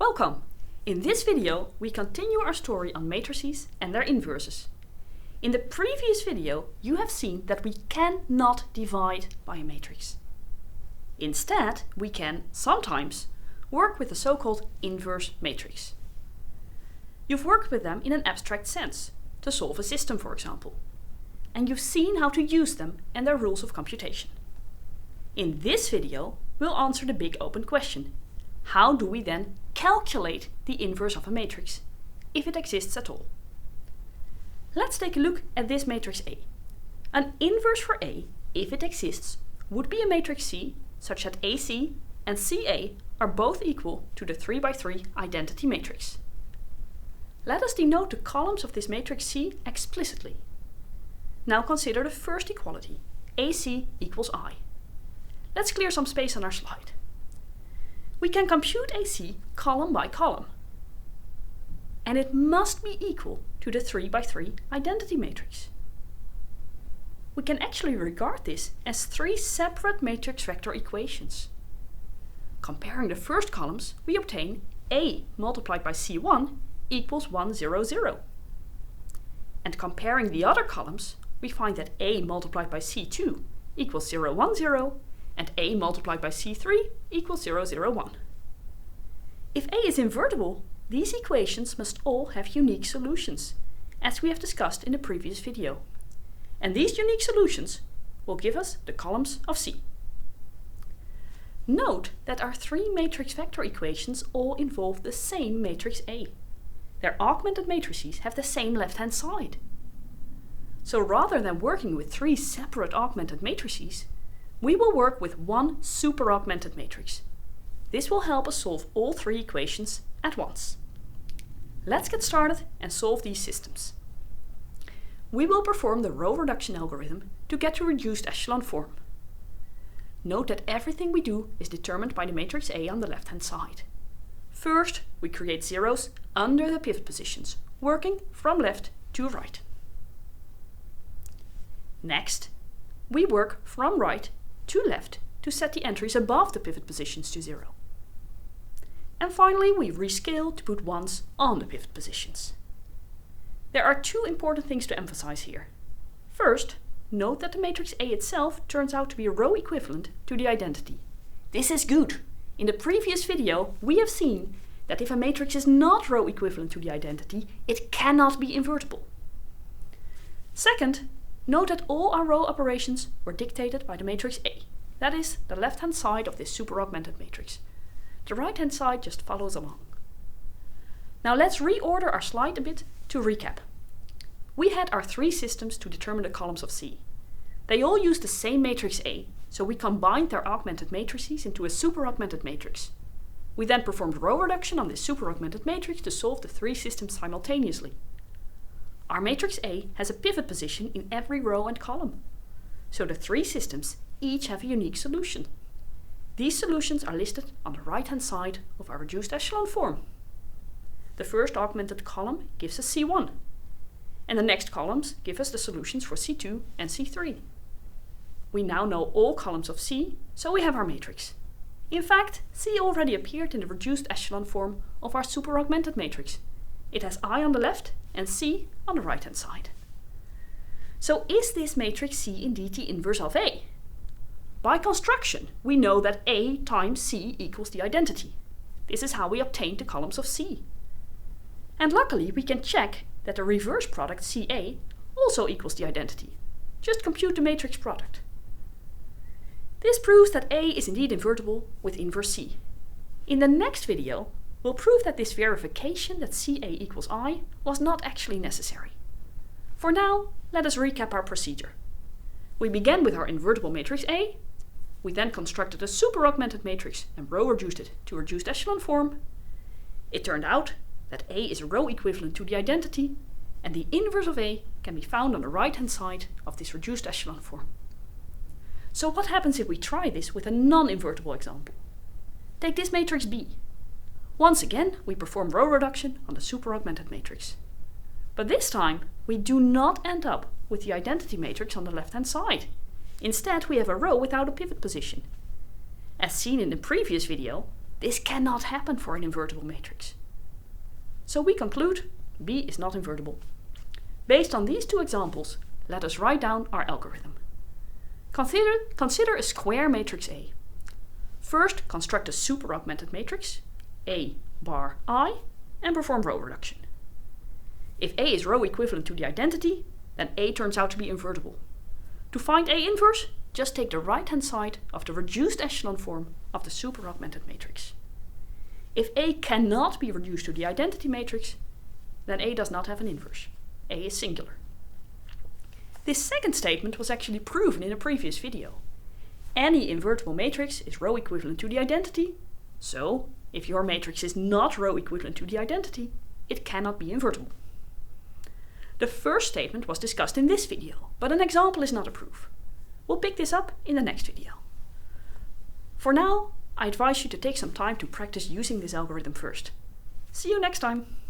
Welcome! In this video, we continue our story on matrices and their inverses. In the previous video, you have seen that we cannot divide by a matrix. Instead, we can, sometimes, work with the so-called inverse matrix. You've worked with them in an abstract sense, to solve a system, for example. And you've seen how to use them and their rules of computation. In this video, we'll answer the big open question. How do we then calculate the inverse of a matrix, if it exists at all? Let's take a look at this matrix A. An inverse for A, if it exists, would be a matrix C such that AC and CA are both equal to the 3x3 identity matrix. Let us denote the columns of this matrix C explicitly. Now consider the first equality, AC equals I. Let's clear some space on our slide. We can compute AC column by column. And it must be equal to the 3x3 identity matrix. We can actually regard this as three separate matrix vector equations. Comparing the first columns, we obtain A multiplied by C1 equals 1, 0, 0. And comparing the other columns, we find that A multiplied by C2 equals 0, 1, 0, and A multiplied by C3 equals 0, 0, 1. If A is invertible, these equations must all have unique solutions, as we have discussed in the previous video. And these unique solutions will give us the columns of C. Note that our three matrix vector equations all involve the same matrix A. Their augmented matrices have the same left-hand side. So rather than working with three separate augmented matrices, we will work with one super-augmented matrix. This will help us solve all three equations at once. Let's get started and solve these systems. We will perform the row reduction algorithm to get to reduced echelon form. Note that everything we do is determined by the matrix A on the left-hand side. First, we create zeros under the pivot positions, working from left to right. Next, we work from right to left to set the entries above the pivot positions to 0. And finally, we rescale to put ones on the pivot positions. There are two important things to emphasize here. First, note that the matrix A itself turns out to be row equivalent to the identity. This is good. In the previous video, we have seen that if a matrix is not row equivalent to the identity, it cannot be invertible. Second, note that all our row operations were dictated by the matrix A. That is, the left-hand side of this super-augmented matrix. The right-hand side just follows along. Now let's reorder our slide a bit to recap. We had our three systems to determine the columns of C. They all use the same matrix A, so we combined their augmented matrices into a super-augmented matrix. We then performed row reduction on this super-augmented matrix to solve the three systems simultaneously. Our matrix A has a pivot position in every row and column. So the three systems each have a unique solution. These solutions are listed on the right-hand side of our reduced echelon form. The first augmented column gives us C1, and the next columns give us the solutions for C2 and C3. We now know all columns of C, so we have our matrix. In fact, C already appeared in the reduced echelon form of our super-augmented matrix. It has I on the left and C on the right-hand side. So is this matrix C indeed the inverse of A? By construction, we know that A times C equals the identity. This is how we obtained the columns of C. And luckily, we can check that the reverse product CA also equals the identity. Just compute the matrix product. This proves that A is indeed invertible with inverse C. In the next video, we'll prove that this verification that CA equals I was not actually necessary. For now, let us recap our procedure. We began with our invertible matrix A. We then constructed a super-augmented matrix and row reduced it to reduced echelon form. It turned out that A is row equivalent to the identity, and the inverse of A can be found on the right-hand side of this reduced echelon form. So what happens if we try this with a non-invertible example? Take this matrix B. Once again, we perform row reduction on the super-augmented matrix. But this time, we do not end up with the identity matrix on the left-hand side. Instead, we have a row without a pivot position. As seen in the previous video, This cannot happen for an invertible matrix. So we conclude B is not invertible. Based on these two examples, let us write down our algorithm. Consider a square matrix A. First, construct a super-augmented matrix, A bar I, and perform row reduction. If A is row equivalent to the identity, then A turns out to be invertible. To find A inverse, just take the right-hand side of the reduced echelon form of the super-augmented matrix. If A cannot be reduced to the identity matrix, then A does not have an inverse. A is singular. This second statement was actually proven in a previous video. Any invertible matrix is row equivalent to the identity, so if your matrix is not row equivalent to the identity, it cannot be invertible. The first statement was discussed in this video, but an example is not a proof. We'll pick this up in the next video. For now, I advise you to take some time to practice using this algorithm first. See you next time!